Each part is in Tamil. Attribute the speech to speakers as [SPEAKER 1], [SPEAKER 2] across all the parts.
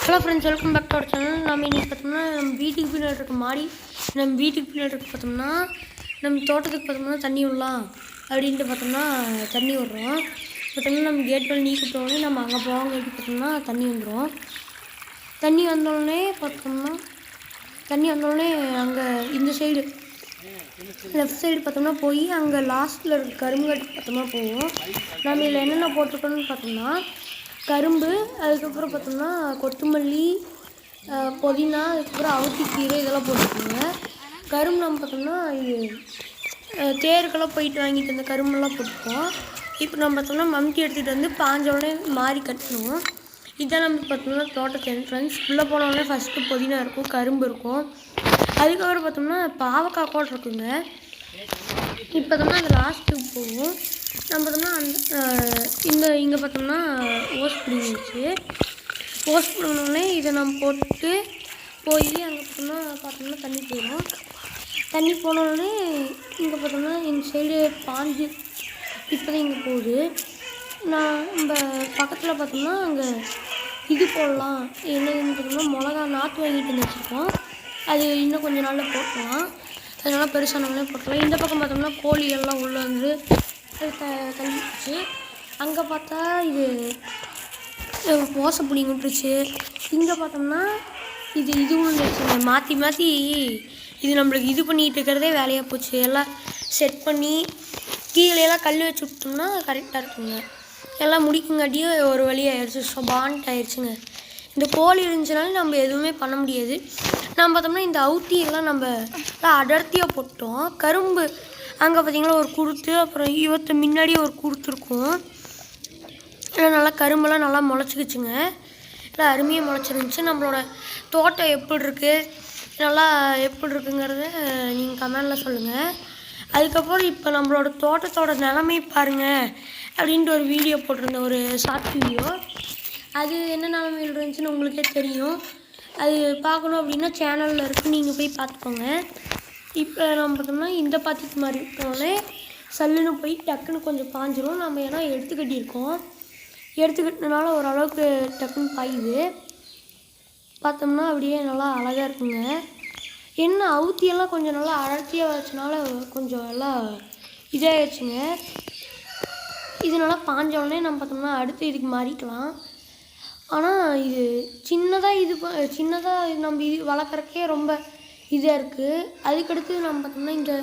[SPEAKER 1] Hello friends, welcome back to our channel. நம்ம இன்றைக்கி பார்த்தோம்னா நம்ம வீட்டுக்கு பின்னாடி இருக்க மாடி, நம்ம வீட்டுக்கு பின்னாடி இருக்க பார்த்தோம்னா நம்ம தோட்டத்துக்கு பார்த்தோம்னா தண்ணி விடலாம் அப்படின்ட்டு பார்த்தோம்னா தண்ணி விட்றோம். பார்த்தோம்னா நம்ம கேட் வேலை நீக்கிட்டோடனே நம்ம அங்கே போவாங்க எப்படி பார்த்தோம்னா தண்ணி வந்துடும். தண்ணி வந்தோடனே அங்கே இந்த சைடு லெஃப்ட் சைடு பார்த்தோம்னா போய் அங்கே லாஸ்ட்டில் இருக்க கரும்பு கட்டி பார்த்தோம்னா போவோம். நம்ம இதில் என்னென்ன போட்டிருக்கோன்னு பார்த்தோம்னா கரும்பு, அதுக்கப்புறம் பார்த்தோம்னா கொத்தமல்லி, புதினா, அதுக்கப்புறம் அவுத்திக்கீரை இதெல்லாம் போட்டுக்கோங்க. கரும்பு நம்ம பார்த்தோம்னா இது தேருக்கெல்லாம் போயிட்டு வாங்கிட்டு அந்த கரும்பெல்லாம் போட்டுப்போம். இப்போ நம்ம பார்த்தோம்னா மம்டி எடுத்துகிட்டு வந்து பாஞ்சோடனே மாறி கட்டணும். இதுதான் நம்ம பார்த்தோம்னா தோட்டத்து என்ட்ரன்ஸ். உள்ளே போனோடனே ஃபஸ்ட்டு புதினா இருக்கும், கரும்பு இருக்கும், அதுக்கப்புறம் பார்த்தோம்னா பாவக்காய் கூட இருக்குங்க. இப்போ பார்த்தோம்னா அந்த லாஸ்ட்டுக்கு போகும். நம்ம பார்த்தோம்னா அந்த இங்கே பார்த்தோம்னா ஓஸ் பிடிங்கிடுச்சு. ஓஸ் பிடிங்கினோடனே இதை நம்ம போட்டு போய் அங்கே பார்த்தோம்னா தண்ணி போயிடும். தண்ணி போனோடனே இங்கே பார்த்தோம்னா இந்த சைடு பாஞ்சு இப்போ தான் இங்கே போகுது. நம்ம பக்கத்தில் பார்த்தோம்னா அங்கே இது போடலாம், என்னதுன்னு பார்த்தோம்னா மிளகா நாற்று வாங்கிட்டு வந்து வச்சுருக்கோம். அது இன்னும் கொஞ்சம் நாளில் போட்டலாம், அதனால் பெருசானவங்களே போட்டலாம். இந்த பக்கம் பார்த்தோம்னா கோழிகள்லாம் உள்ளே வந்து தள்ளிடுச்சு. அங்கே பார்த்தா இது ஓசை பிடிங்கி விட்டுருச்சு. இங்கே பார்த்தோம்னா இது ஒன்று மாற்றி இது நம்மளுக்கு இது பண்ணிகிட்டு இருக்கிறதே வேலையாக போச்சு. எல்லாம் செட் பண்ணி கீழேலாம் கல் வச்சு விட்டோம்னா கரெக்டாக இருக்குங்க. எல்லாம் முடிக்குங்காட்டியும் ஒரு வழி ஆயிடுச்சு, சொபான்ட்டு ஆயிடுச்சுங்க. இந்த கோழி இருந்துச்சுனாலும் நம்ம எதுவுமே பண்ண முடியாது. நம்ம பார்த்தோம்னா இந்த அவுத்தியெல்லாம் நம்ம அடர்த்தியாக போட்டோம். கரும்பு அங்கே பார்த்திங்கன்னா ஒரு குருத்து, அப்புறம் இவத்து முன்னாடியே ஒரு குருத்து இருக்கும். எல்லாம் நல்லா கரும்பெல்லாம் நல்லா முளைச்சிக்கிச்சுங்க. எல்லாம் அருமையாக முளைச்சிருந்துச்சு. நம்மளோட தோட்டம் எப்படி இருக்குது, நல்லா எப்படி இருக்குங்கிறத நீங்கள் கமெண்டில் சொல்லுங்கள். அதுக்கப்புறம் இப்போ நம்மளோட தோட்டத்தோட நிலைமை பாருங்கள் அப்படின்ட்டு ஒரு வீடியோ போட்டிருந்தேன், ஒரு ஷார்ட் வீடியோ. அது என்ன நிலைமையில் இருந்துச்சுன்னு உங்களுக்கே தெரியும். அது பார்க்கணும் அப்படின்னா சேனலில் இருக்குது, நீங்கள் போய் பார்த்துக்கோங்க. இப்போ நம்ம பார்த்தோம்னா இந்த பாத்திக்கு மாதிரி இருக்கோன்னே சல்லுன்னு போய் டக்குன்னு கொஞ்சம் பாஞ்சிரும். நம்ம ஏன்னா எடுத்துக்கிட்டனால ஓரளவுக்கு டக்குன்னு பாயுது. பார்த்தோம்னா அப்படியே நல்லா அழகாக இருக்குங்க. என்ன அவுத்தியெல்லாம் கொஞ்சம் நல்லா அடர்த்தியாக வச்சனால கொஞ்சம் எல்லாம் இதாகிடுச்சுங்க. இது நல்லா பாஞ்சோடனே நம்ம பார்த்தோம்னா அடுத்து இதுக்கு மாறிக்கலாம். ஆனால் இது சின்னதாக நம்ம இது வளர்க்குறக்கே ரொம்ப இதாக இருக்குது. அதுக்கடுத்து நம்ம பார்த்தோம்னா இந்த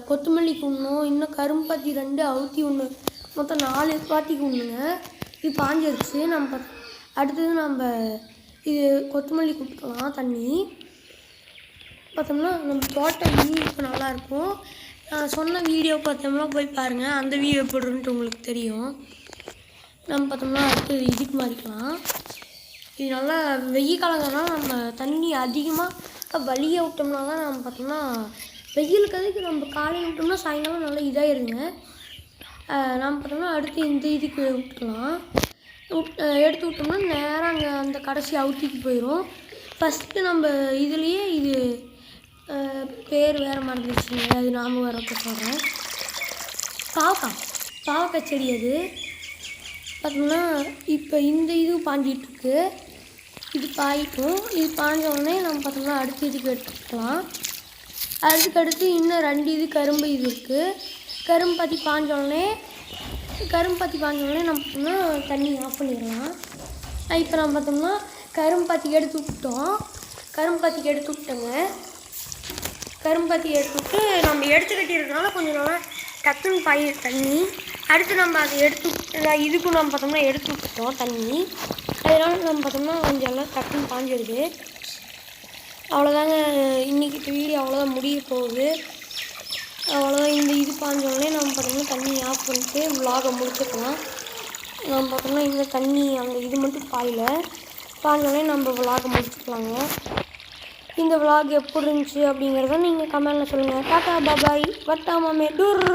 [SPEAKER 1] கொத்தமல்லிக்கு ஒன்றும், இன்னும் கரும்பாத்தி 2, அவுத்தி 1, மொத்தம் 4 பாத்திக்கு ஒன்றுங்க. இது பாஞ்சிருச்சு. அடுத்தது நம்ம இது கொத்தமல்லி கொடுத்துக்கலாம் தண்ணி. பார்த்தோம்னா நம்ம தோட்டம் இப்போ நல்லாயிருக்கும். நான் சொன்ன வீடியோ பார்த்தோம்னா போய் பாருங்கள், அந்த வீடியோ போடுறதுன்ட்டு உங்களுக்கு தெரியும். நம்ம பார்த்தோம்னா அடுத்து இதுக்கு மாறிக்கலாம். இது நல்லா வெயில் காலங்கள்னா நம்ம தண்ணி அதிகமாக வலியை விட்டோம்னா தான் நம்ம பார்த்தோம்னா வெயிலுக்கு அதுக்கு நம்ம காலையில் விட்டோம்னா சாயங்காலம் நல்லா இதாகிடுங்க. நம்ம பார்த்தோம்னா அடுத்து இந்த இதுக்கு விட்டுக்கலாம். எடுத்து விட்டோம்னா நேராக அங்கே அந்த கடைசி அவுத்திக்கு போயிடும். ஃபஸ்ட்டு நம்ம இதுலேயே இது பேர் வேறு மறந்துச்சுங்க, அது நாம் வரப்போ சொல்கிறேன். பாவக்காய் செடி. அது பார்த்தோம்னா இப்போ இந்த இது பாஞ்சிகிட்ருக்கு. இது பாயிட்டும். இது பாஞ்ச உடனே நம்ம பார்த்தோம்னா அடுத்து இதுக்கு எடுத்துக்கலாம். அதுக்கடுத்து இன்னும் 2 இது கரும்பு இது இருக்குது. கரும்பாத்தி பாஞ்ச உடனே நம்ம பார்த்தோம்னா தண்ணி ஆஃப் பண்ணிடலாம். இப்போ நம்ம பார்த்தோம்னா கரும்பாத்திக்கு எடுத்து விட்டோங்க. கரும்பாத்தி எடுத்து விட்டு நம்ம எடுத்து கட்டியிருக்கனால கொஞ்சம் நல்லா டக்குன்னு பாயுது தண்ணி. அடுத்து நம்ம அதை இதுக்கும் நம்ம பார்த்தோம்னா எடுத்து விட்டுட்டோம் தண்ணி. அதனால் நம்ம பார்த்தோம்னா கொஞ்சம் எல்லாம் டக்குன்னு பாஞ்சிடுது. அவ்வளோதாங்க, இன்றைக்கி வீடியோ அவ்வளோதான் முடிய போகுது. அவ்வளோதான். இந்த இது பாஞ்சோடனே நம்ம பார்த்தோம்னா தண்ணி ஆஃப் பண்ணிட்டு விலாகை முடிச்சுக்கலாம். நம்ம பார்த்தோம்னா இந்த தண்ணி அந்த இது மட்டும் பாஞ்சோடனே நம்ம விலாகை முடிச்சுக்கலாங்க. இந்த விலாக் எப்படி இருந்துச்சு அப்படிங்கிறத நீங்கள் கமெண்டில் சொல்லுங்கள். டாட்டா பாபாய், வட்டா மாமே டூர்.